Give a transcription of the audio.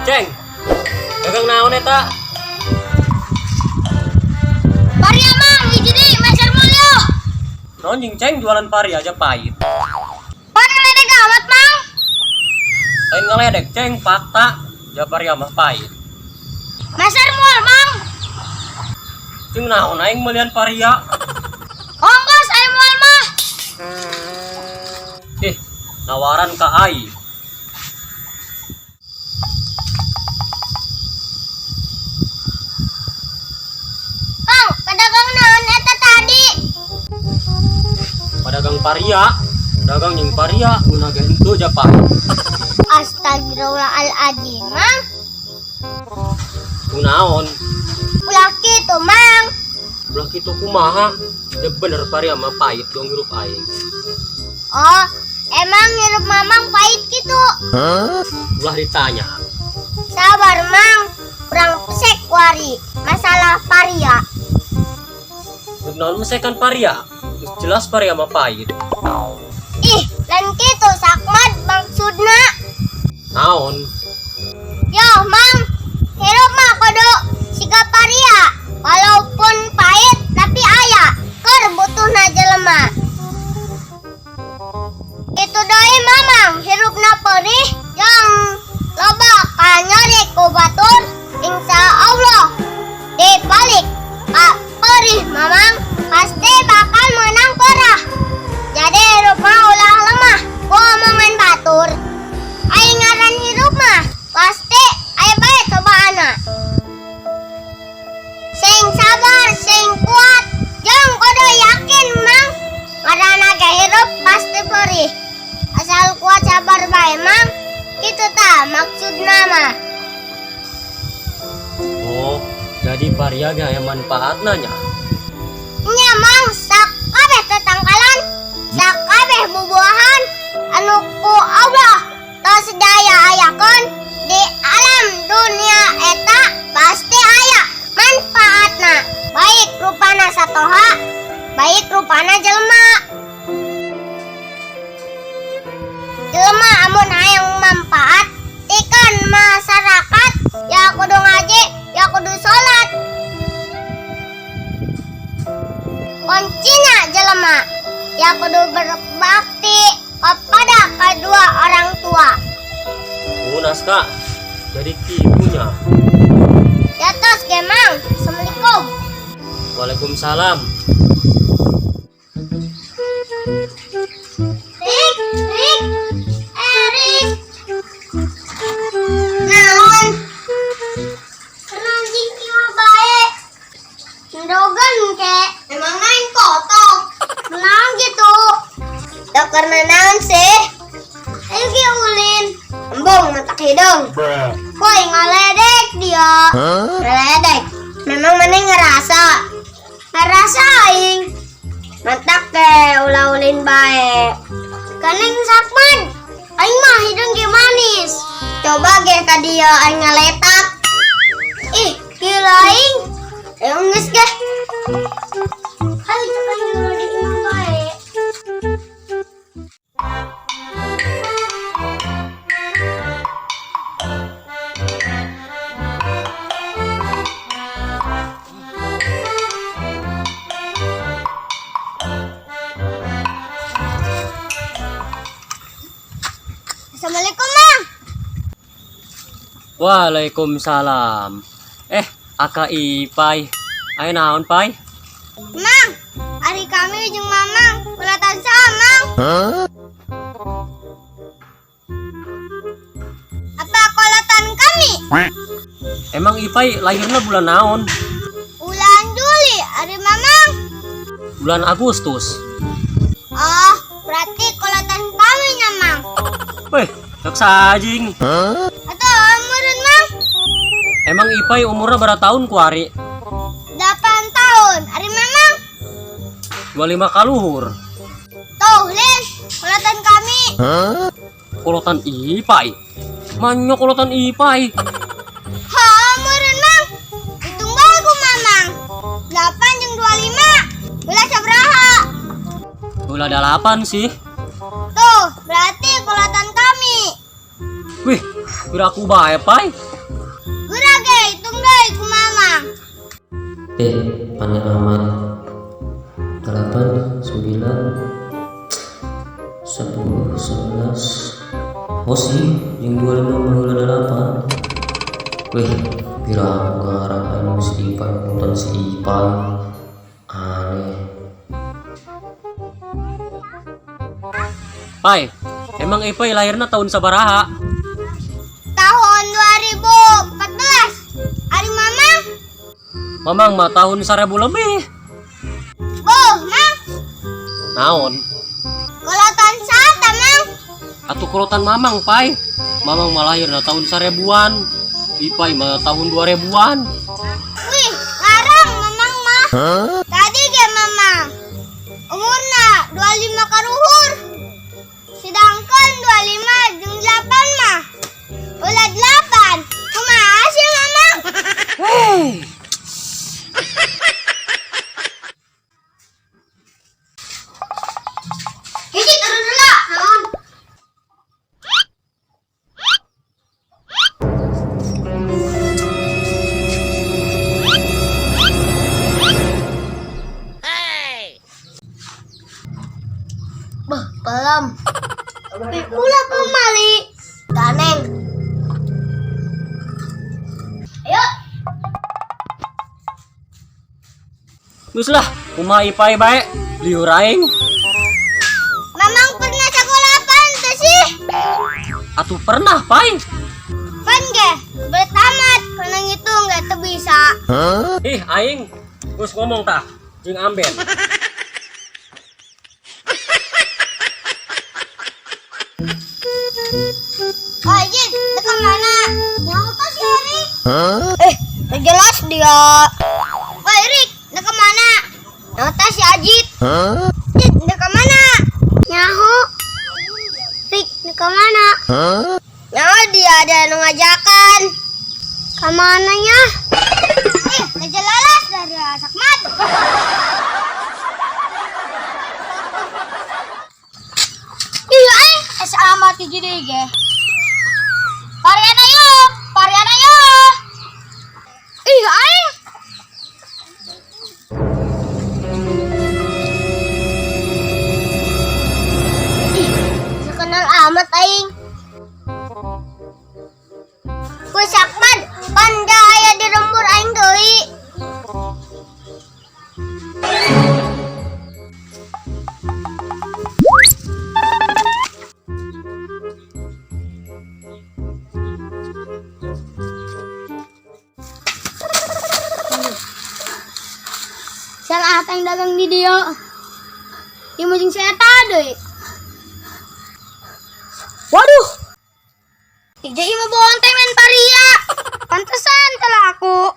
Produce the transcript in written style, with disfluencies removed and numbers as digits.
Ceng, dagang naon eta? Paria mang, hiji deui meser mulya. Naon jeung Ceng jualan pari aja pahit. Pari ledeg amat mang. Lain ngeledek Ceng fakta, ja pari mah pahit. Meser mul mang. Jeung naon aing meulieun paria? Ongkos aya mul mah. Nawaran ka aing. Mang, pedagang naon eta tadi? Padagang paria, dagang jeung paria guna ge henteu ja pahit. Astagfirullahaladzim, mang. Kunaon? Ulah kitu, mang. Ulah kitu kumaha? Ya bener paria mah pahit dong hirup aing. Oh, emang hirup mamang pahit gitu? Ulah ditanya. Sabar, mang. Kurang pesek wari. Masalah paria. Dek naon mesekan paria? Geus jelas paria mah pahit. Ih, lain kitu sakmat maksudna. Naon? Yo, mang. Hirup mah kudu siga paria. Walaupun pahit tapi aya. Keur butuhna jelema. Itu doi mamang hirupna perih yang loba kanyari ku batur. Insya Allah dibalik Pak perih mamang pasti bakal menang perah. Jadi hirup mah ulah lemah ku omongan batur. Aing ngaran hirup mah pasti aya bae cobaana. Sing sabar, sing kuat, jeung kudu yakin mang. Ngaranna ge hirup pasti perih. Asal kuat sabar bae mang. Kitu tah maksudna mah. Oh, jadi paria ge aya manfaatna nya. Nya mang sak kabeh tetangkalan, sak kabeh bubuahan anu ku Allah tos daya ayakeun di alam dunia eta pasti aya manfaatna. Baik rupana satoha, baik rupana jelema. Jelema amun hayang manfaat tikeun masyarakat ya kudu ngaji, ya kudu salat. Kuncinya jelema ya kudu berbakti kepada kedua orang tua. Munas Kak. Jadi kipunya. Ya tos ge mang. Assalamualaikum. Waalaikumsalam. Rik, Rik. Naon? Kenang jingki mah bae. Ndogan ke. Emang main kotok. Naon gitu. Ya karena naon sih? Ayo ge ulin. Embung matak hidung. Woi ngaledek dia. Ngaledek. Memang mana ngerasa? Ngerasa aing. Matak ke ulah ulin bae. Kaneng sakman. Aing mah hidung ge manis. Coba ge ka dia aing ngaletak. Ih, gila aing. Ayo geus ge. Hai cepat ngeledik imam bae. Assalamualaikum, Mang. Waalaikumsalam. Aka Ipai. Ayo naon, Pai? Mang, hari kami jeung Mamang kulatan samang. Apa kulatan kami? Emang Ipai lahirnya bulan naon? Bulan Juli, hari Mamang. Bulan Agustus. Oh, berarti kulatan kami na, Mang. Weh, sok sajing. Atau umurin, Mang? Emang Ipai umurnya berapa tahun kuari? 8 tahun, hari Mamang. 25 kaluhur. Tuh, Lis, kulatan kami. Kolotan Ipai. Manyo kolotan Ipai. Ha, umurin, Mang. Hitung bae ku Mamang. 8 jeung 25. Ulah sabaraha? Ulah 8 sih. Tuh, berarti kulatan kami. Wih, kira aku bae, Pai. Gura ge, hitung deui ku Mamang. Panjang amat. 8, 9, 10, 11. Oh sih, yang 25 bulan 8. Wih, kira aku ngarang ayo si Ipai, nonton si Ipai. Aneh. Pai, emang Ipai lahirnya tahun sabaraha? Tahun 2014. Ari Mamang. Mamang mah tahun 1000 lebih. Mang. Naon? Kulatan sata, Mang. Atuh kolotan Mamang, Pai. Mamang mah lahirna tahun 1000-an. Ipai mah tahun 2000-an. Wih, larang Mamang mah. Tadi ge Mamang. Umurna 25 karuhur. Sedangkan 25 jeung 8 mah. Ulah 8. Kumaha sih Mamang? Hei. Hiji turun dulu. Naon? Bah, pelam. Pula pemali. Ganeng. Ayo. Geus lah, kumaha Ipai bae? Liur aing. Mamang pernah sakolapan teh sih? Atuh pernah, Pai. Pan ge, belet amat kana ngitung gak teu bisa. Ih, aing geus ngomong tah, jeung amben. Oh, Jin, teka mana? Nyawa ka si Erik? Jelas dia. Oh, Erik, teka mana? Nyawa si Ajit. Jin, teka mana? Nyaho. Rik, teka mana? Nyawa dia ada nu ngajakan. Kamananya? Ngejelalas dari Sakmat. Iya, amat jadi ge. Pariana yuk. Ih, aing. Kenal amat aing. Ku Sakman, panda aya di lembur aing deui. Sang atang dagang di dia. Ieu jeung setan deui. Waduh. Ija ieu mah bonteng men paria. Pantesan teh laku.